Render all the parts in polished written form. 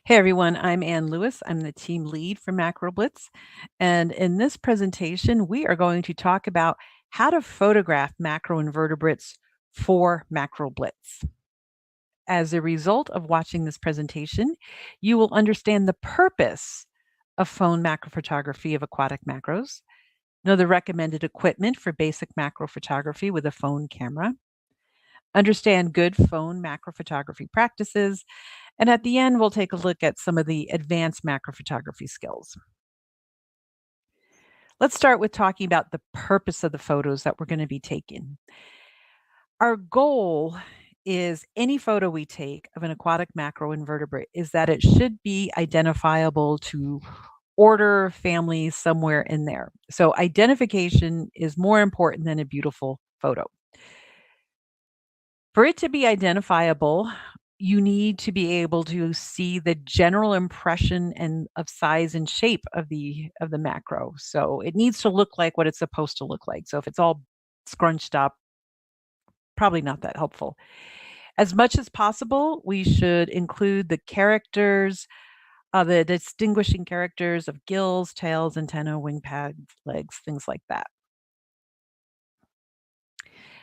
Hey everyone, I'm Ann Lewis. I'm the team lead for MacroBlitz. And in this presentation, we are going to talk about how to photograph macroinvertebrates for MacroBlitz. As a result of watching this presentation, you will understand the purpose of phone macrophotography of aquatic macros, know the recommended equipment for basic macro photography with a phone camera, understand good phone macrophotography practices, and at the end, we'll take a look at some of the advanced macrophotography skills. Let's start with talking about the purpose of the photos that we're going to be taking. Our goal is any photo we take of an aquatic macroinvertebrate is that it should be identifiable to order, family, somewhere in there. So identification is more important than a beautiful photo. For it to be identifiable, you need to be able to see the general impression and of size and shape of the macro. So it needs to look like what it's supposed to look like. So if it's all scrunched up, probably not that helpful. As much as possible, we should include the characters, the distinguishing characters of gills, tails, antenna, wing pads, legs, things like that.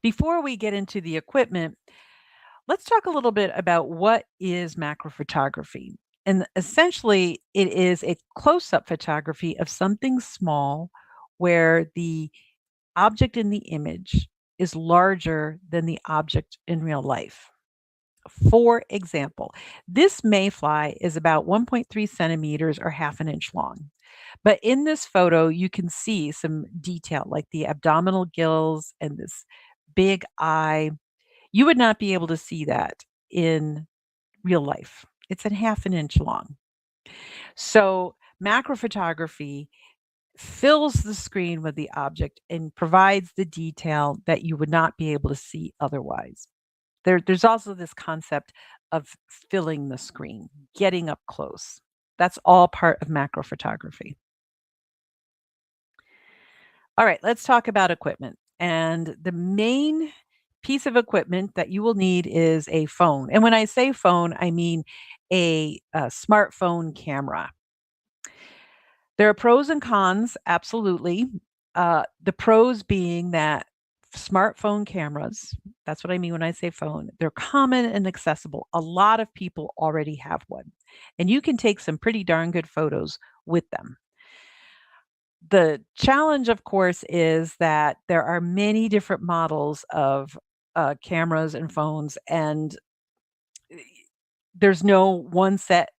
Before we get into the equipment, let's talk a little bit about what is macrophotography. And essentially, it is a close up photography of something small where the object in the image is larger than the object in real life. For example, this mayfly is about 1.3 centimeters or half an inch long. But in this photo, you can see some detail like the abdominal gills and this big eye. You would not be able to see that in real life. It's a half an inch long. So macro photography fills the screen with the object and provides the detail that you would not be able to see otherwise. There's also this concept of filling the screen, getting up close. That's all part of macro photography. All right, let's talk about equipment. And the main piece of equipment that you will need is a phone. And when I say phone, I mean a smartphone camera. There are pros and cons, absolutely. The pros being that smartphone cameras, that's what I mean when I say phone, they're common and accessible. A lot of people already have one, and you can take some pretty darn good photos with them. The challenge, of course, is that there are many different models of cameras and phones, and there's no one set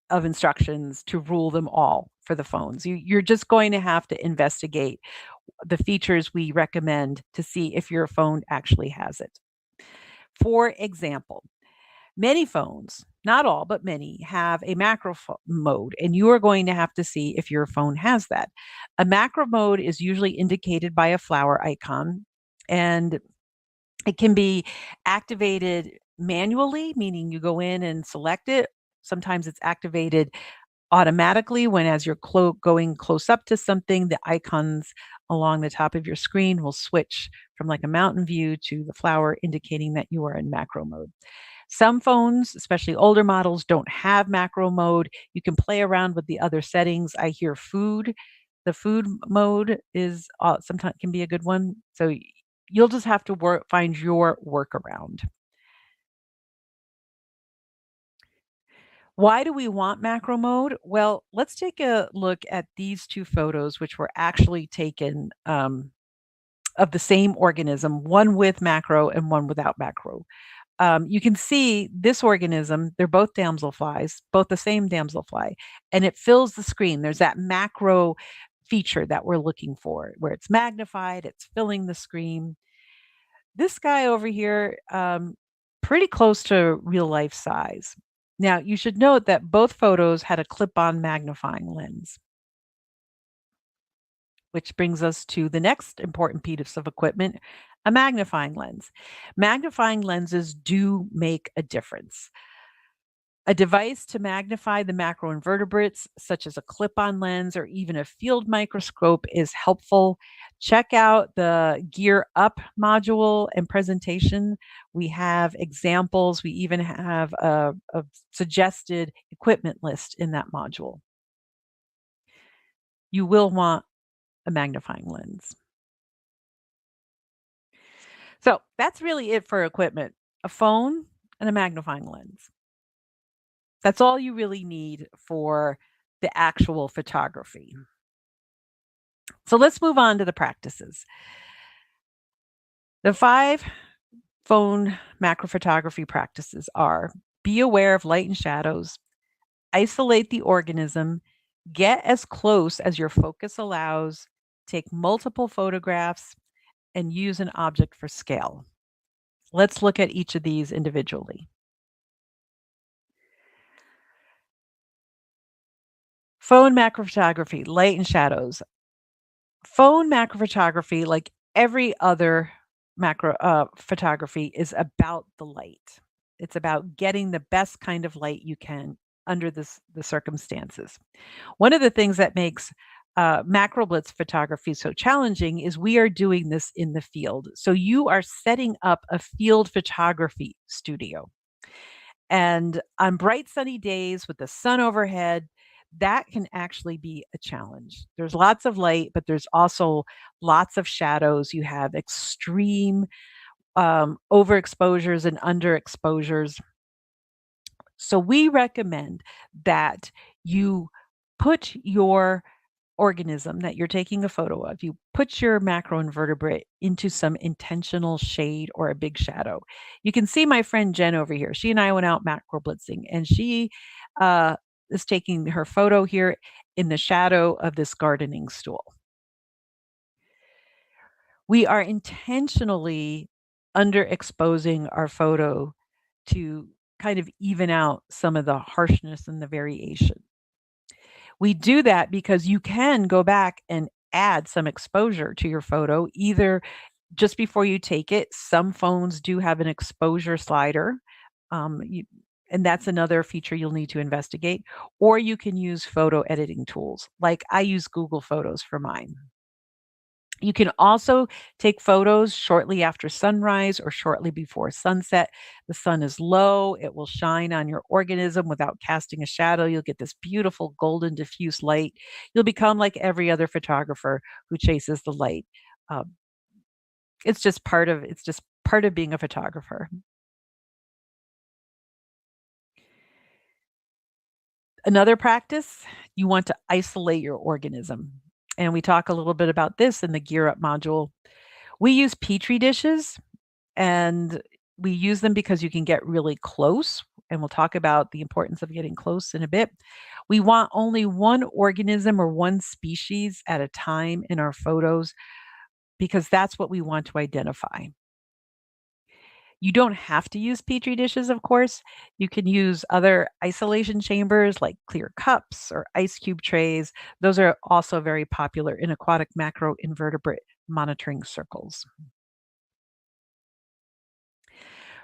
of instructions to rule them all for the phones. You're just going to have to investigate the features we recommend to see if your phone actually has it. For example, many phones, not all, but many, have a mode, and you are going to have to see if your phone has that. A macro mode is usually indicated by a flower icon, and it can be activated manually, meaning you go in and select it. Sometimes it's activated automatically when as you're going close up to something, the icons along the top of your screen will switch from like a mountain view to the flower, indicating that you are in macro mode. Some phones, especially older models, don't have macro mode. You can play around with the other settings. I hear food. The food mode is sometimes can be a good one. So you'll just have to find your workaround. Why do we want macro mode? Well, let's take a look at these two photos, which were actually taken of the same organism, one with macro and one without macro. You can see this organism, they're both damselflies, both the same damselfly, and it fills the screen. There's that macro feature that we're looking for, where it's magnified, it's filling the screen. This guy over here, pretty close to real life size. Now, you should note that both photos had a clip-on magnifying lens, which brings us to the next important piece of equipment, a magnifying lens. Magnifying lenses do make a difference. A device to magnify the macroinvertebrates, such as a clip on lens or even a field microscope, is helpful. Check out the Gear Up module and presentation. We have examples. We even have a suggested equipment list in that module. You will want a magnifying lens. So that's really it for equipment, a phone and a magnifying lens. That's all you really need for the actual photography. So let's move on to the practices. The 5 phone macro photography practices are: be aware of light and shadows, isolate the organism, get as close as your focus allows, take multiple photographs, and use an object for scale. Let's look at each of these individually. Phone macro photography, light and shadows. Phone macro photography, like every other macro photography, is about the light. It's about getting the best kind of light you can under the circumstances. One of the things that makes macro blitz photography so challenging is we are doing this in the field. So you are setting up a field photography studio. And on bright sunny days with the sun overhead, that can actually be a challenge. There's lots of light, but there's also lots of shadows. You have extreme overexposures and underexposures. So we recommend that you put your organism that you're taking a photo of, you put your macroinvertebrate into some intentional shade or a big shadow. You can see my friend Jen over here. She and I went out macro blitzing, and she uh, is taking her photo here in the shadow of this gardening stool. We are intentionally underexposing our photo to kind of even out some of the harshness and the variation. We do that because you can go back and add some exposure to your photo, either just before you take it. Some phones do have an exposure slider, you and that's another feature you'll need to investigate, or you can use photo editing tools, like I use Google Photos for mine. You can also take photos shortly after sunrise or shortly before sunset. The sun is low, it will shine on your organism without casting a shadow. You'll get this beautiful golden diffuse light. You'll become like every other photographer who chases the light. Um, it's just part of being a photographer. Another practice, you want to isolate your organism. And we talk a little bit about this in the Gear Up module. We use petri dishes, and we use them because you can get really close, and we'll talk about the importance of getting close in a bit. We want only one organism or one species at a time in our photos because that's what we want to identify. You don't have to use petri dishes, of course. You can use other isolation chambers like clear cups or ice cube trays. Those are also very popular in aquatic macroinvertebrate monitoring circles.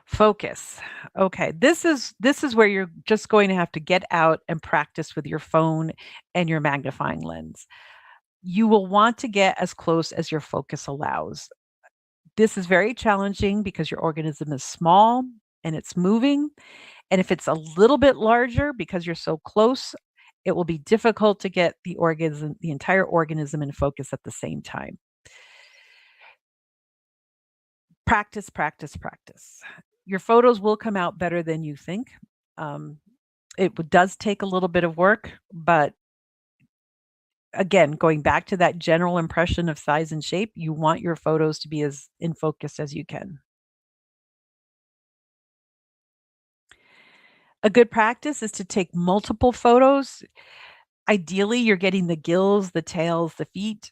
Focus. Okay, this is where you're just going to have to get out and practice with your phone and your magnifying lens. You will want to get as close as your focus allows. This is very challenging because your organism is small and it's moving. And if it's a little bit larger because you're so close, it will be difficult to get the entire organism in focus at the same time. Practice, practice, practice. Your photos will come out better than you think. Um, does take a little bit of work, but again, going back to that general impression of size and shape, you want your photos to be as in focus as you can. A good practice is to take multiple photos. Ideally, you're getting the gills, the tails, the feet.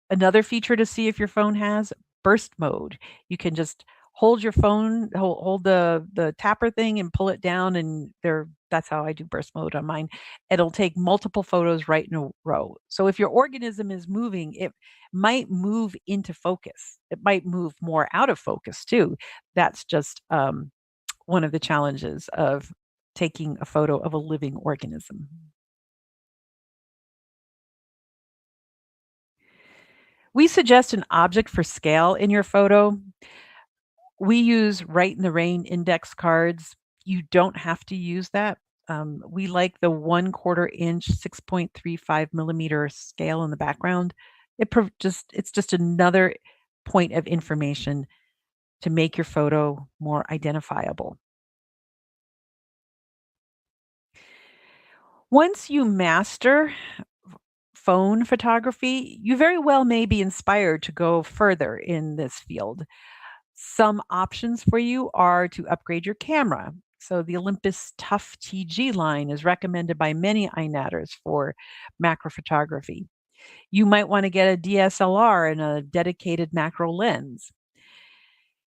Another feature to see if your phone has burst mode. You can just hold your phone, hold the tapper thing and pull it down, and that's how I do burst mode on mine. It'll take multiple photos right in a row. So if your organism is moving, it might move into focus. It might move more out of focus too. That's just one of the challenges of taking a photo of a living organism. We suggest an object for scale in your photo. We use Write in the Rain index cards. You don't have to use that. We like the 1/4 inch, 6.35 millimeter scale in the background. It's just another point of information to make your photo more identifiable. Once you master phone photography, you very well may be inspired to go further in this field. Some options for you are to upgrade your camera. So the Olympus Tough TG line is recommended by many iNatters for macro photography. You might want to get a DSLR and a dedicated macro lens.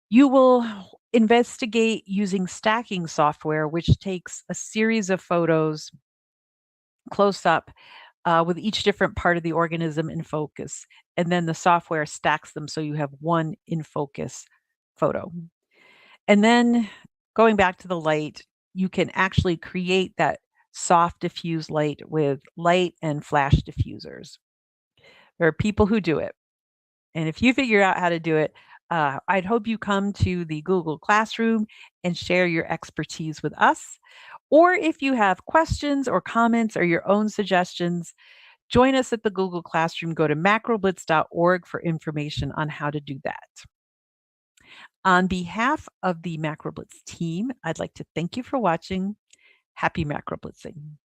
You will investigate using stacking software, which takes a series of photos close up with each different part of the organism in focus. And then the software stacks them so you have one in focus photo. And then going back to the light, you can actually create that soft diffuse light with light and flash diffusers. There are people who do it. And if you figure out how to do it, I'd hope you come to the Google Classroom and share your expertise with us. Or if you have questions or comments or your own suggestions, join us at the Google Classroom. Go to macroblitz.org for information on how to do that. On behalf of the MacroBlitz team, I'd like to thank you for watching. Happy macroblitzing.